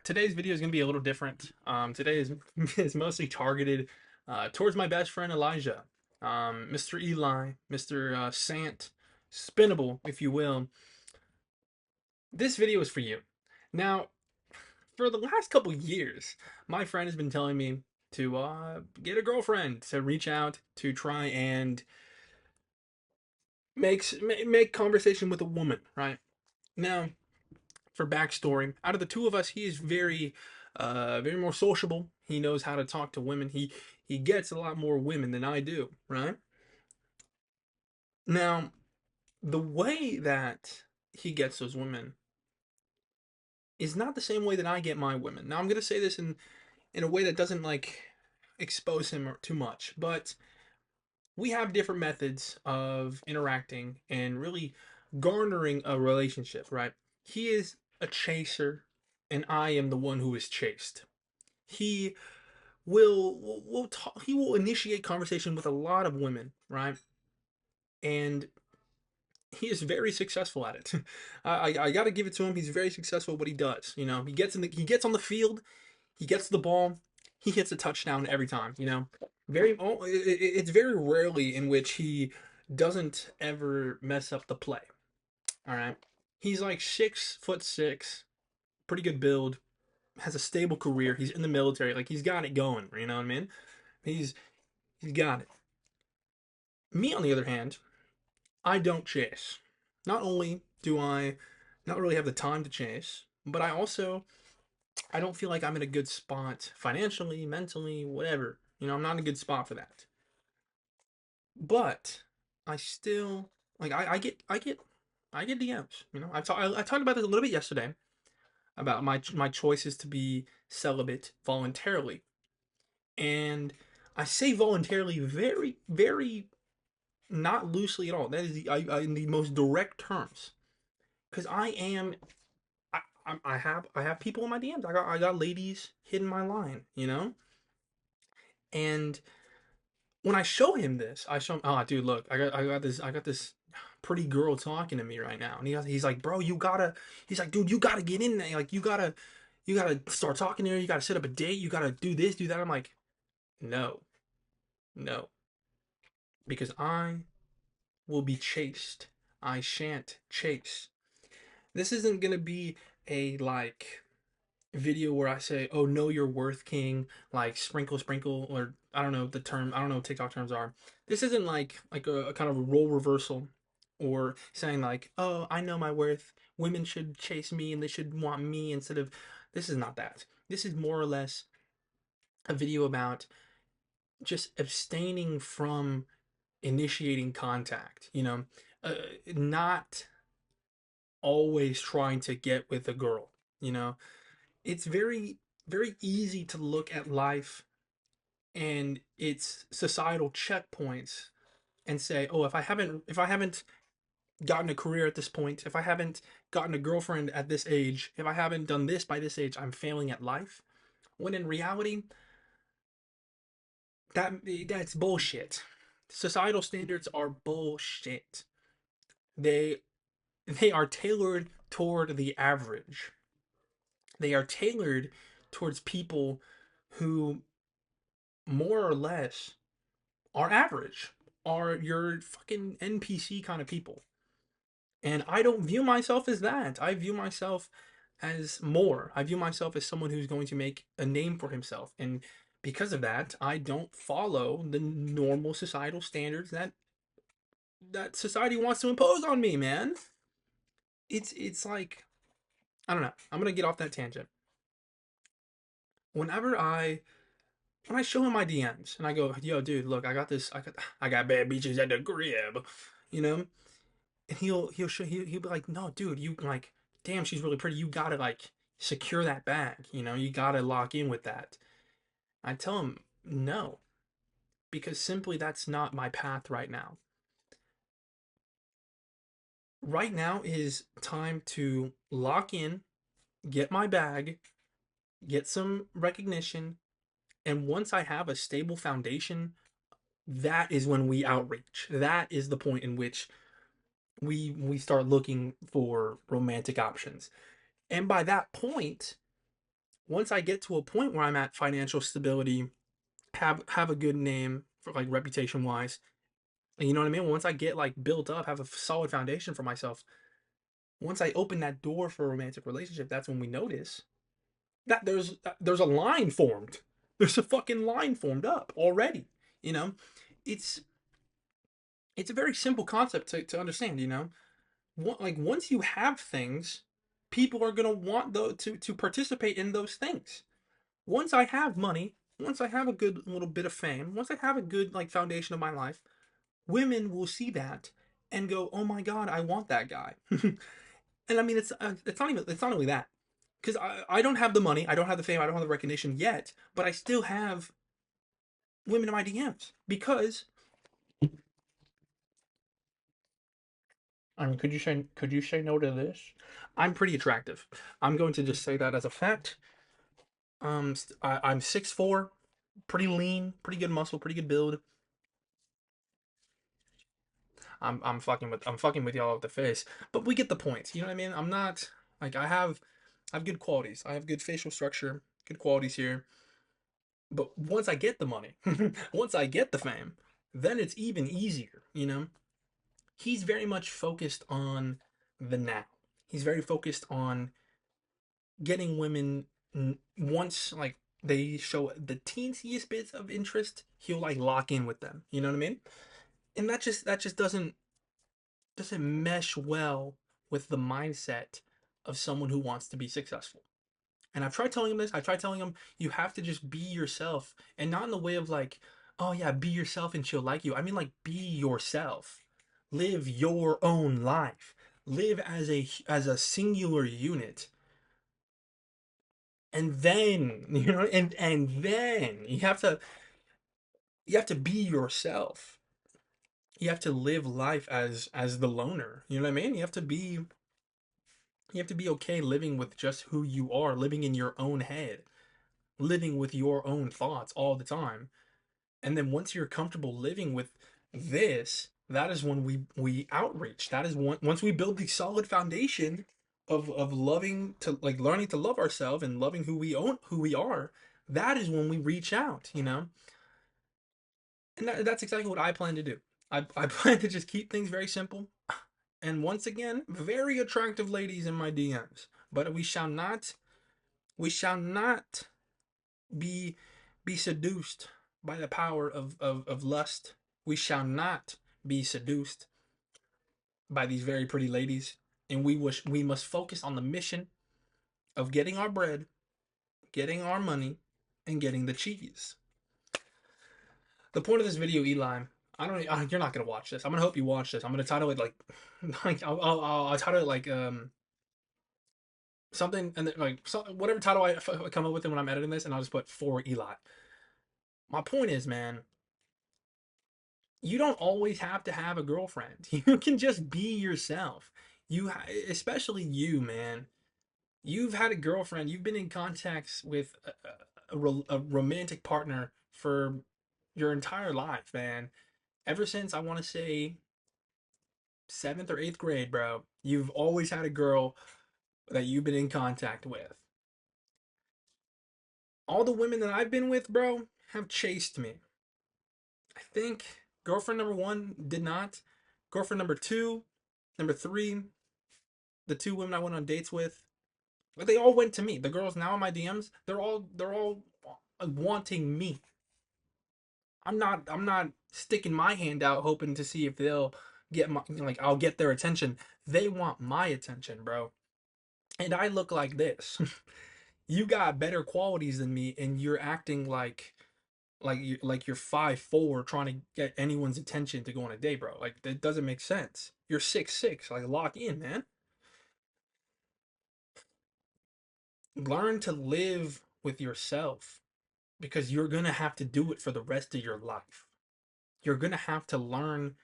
Today's video is going to be a little different. Today is mostly targeted towards my best friend Elijah, Mr. Eli, Mr. Sant, Spinnable, if you will. This video is for you. Now, for the last couple years, my friend has been telling me to get a girlfriend, to reach out, to try and make conversation with a woman. Right now, for backstory, out of the two of us, he is very more sociable. He knows how to talk to women. He gets a lot more women than I do, right? Now, the way that he gets those women is not the same way that I get my women. Now, I'm gonna say this in a way that doesn't like expose him too much, but we have different methods of interacting and really garnering a relationship, right? He is a chaser, and I am the one who is chased. He will talk, he will initiate conversation with a lot of women, right? And he is very successful at it. I got to give it to him. He's very successful at what he does. He gets on the field, he gets the ball, he hits a touchdown every time. It's very rarely in which he doesn't ever mess up the play. All right, he's like 6'6", pretty good build, has a stable career. He's in the military, like he's got it going. You know what I mean? He's he's got it. Me, on the other hand, I don't chase. Not only do I not really have the time to chase, but I don't feel like I'm in a good spot financially, mentally, whatever. I'm not in a good spot for that. But I still like I get DMs. I talked about this a little bit yesterday about my choices to be celibate voluntarily, and I say voluntarily very not loosely at all. That is in the most direct terms, because I have people in my DMs. I got ladies hitting my line, and when I show him this, I show him, oh, dude, look, I got this pretty girl talking to me right now, and he's like, bro, he's like, dude, you gotta get in there, like you gotta start talking to her, you gotta set up a date, you gotta do this, do that. I'm like, no, no, because I will be chased. I shan't chase. This isn't gonna be a like video where I say, "Oh, know your worth, king," like sprinkle, sprinkle, or I don't know the term. I don't know what TikTok terms are. This isn't like a kind of a role reversal, or saying like, "Oh, I know my worth. Women should chase me and they should want me instead of." This is not that. This is more or less a video about just abstaining from initiating contact. Not always trying to get with a girl. You know, it's very easy to look at life and its societal checkpoints and say, "Oh, if I haven't gotten a career at this point, if I haven't gotten a girlfriend at this age, if I haven't done this by this age, I'm failing at life." When in reality, that's bullshit. Societal standards are bullshit. They they are tailored toward the average. They are tailored towards people who more or less are average, are your fucking NPC kind of people. And I don't view myself as that. I view myself as more. I view myself as someone who's going to make a name for himself. And because of that, I don't follow the normal societal standards that society wants to impose on me, man. It's like, I don't know. I'm going to get off that tangent. Whenever when I show him my DMs and I go, "Yo, dude, look, I got bad bitches at the crib," you know, and he'll be like, "No, dude, you like, damn, she's really pretty. You gotta like secure that bag. You gotta lock in with that." I tell him no, because simply that's not my path right now. Right now is time to lock in, get my bag, get some recognition, and once I have a stable foundation, that is when we outreach. That is the point in which we start looking for romantic options. And by that point, Once I get to a point where I'm at financial stability, have a good name for like reputation wise, and you know what I mean. Once I get like built up, have a solid foundation for myself. Once I open that door for a romantic relationship, that's when we notice that there's a line formed. There's a fucking line formed up already. You know, it's it's a very simple concept to understand. You know, like once you have things, people are gonna want to participate in those things. Once I have money, once I have a good little bit of fame, once I have a good like foundation of my life, women will see that and go, "Oh my god, I want that guy." And I mean, it's not only that because I don't have the money, I don't have the fame, I don't have the recognition yet, but I still have women in my DMs because I mean, could you say no to this? I'm pretty attractive. I'm going to just say that as a fact. I'm 6'4", pretty lean, pretty good muscle, pretty good build. I'm fucking with y'all with the face, but we get the point. You know what I mean? I'm not like I have good qualities. I have good facial structure, good qualities here. But once I get the money, once I get the fame, then it's even easier. You know, he's very much focused on the now. He's very focused on getting women once like they show the teensiest bits of interest, he'll like lock in with them. You know what I mean? And that just doesn't mesh well with the mindset of someone who wants to be successful. And I've tried telling him this. I tried telling him you have to just be yourself, and not in the way of like, oh yeah, be yourself and she'll like you. I mean like be yourself. Live your own life. Live as a singular unit. And then, you know, and then you have to be yourself. You have to live life as the loner. You know what I mean? You have to be okay living with just who you are, living in your own head, living with your own thoughts all the time. And then once you're comfortable living with this, that is when we outreach. That is once we build the solid foundation of loving to like learning to love ourselves and loving who we are, that is when we reach out, you know? And that's exactly what I plan to do. I plan to just keep things very simple. And once again, very attractive ladies in my DMs. But we shall not be be seduced by the power of lust. We shall not be seduced by these very pretty ladies. And we must focus on the mission of getting our bread, getting our money, and getting the cheese. The point of this video, Eli, you're not gonna watch this. I'm gonna hope you watch this. I'm gonna title it like, like I'll title it like something and then, like whatever title I come up with when I'm editing this, and I'll just put for Eli. My point is, man, you don't always have to have a girlfriend. You can just be yourself. Especially you, man. You've had a girlfriend. You've been in contacts with a romantic partner for your entire life, man. Ever since I want to say seventh or eighth grade, bro. You've always had a girl that you've been in contact with. All the women that I've been with, bro, have chased me. I think girlfriend number one did not. Girlfriend number two, number three, the two women I went on dates with, but they all went to me. The girls now in my DMs, they're all wanting me. I'm not sticking my hand out hoping to see if they'll get my like I'll get their attention. They want my attention, bro. And I look like this. You got better qualities than me and you're acting like you're 5'4" trying to get anyone's attention to go on a date, bro. Like that doesn't make sense. You're 6'6", like lock in, man. Learn to live with yourself because you're going to have to do it for the rest of your life. You're going to have to learn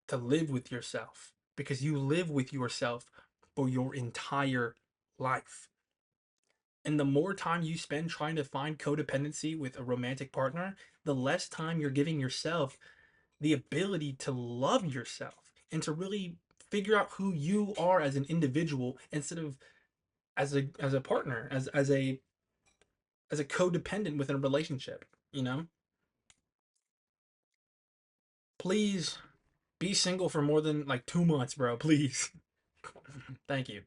to live with yourself because you live with yourself for your entire life. And the more time you spend trying to find codependency with a romantic partner, the less time you're giving yourself the ability to love yourself and to really figure out who you are as an individual instead of as a partner, as a as a codependent within a relationship. You know, please be single for more than like 2 months, bro. Please. Thank you.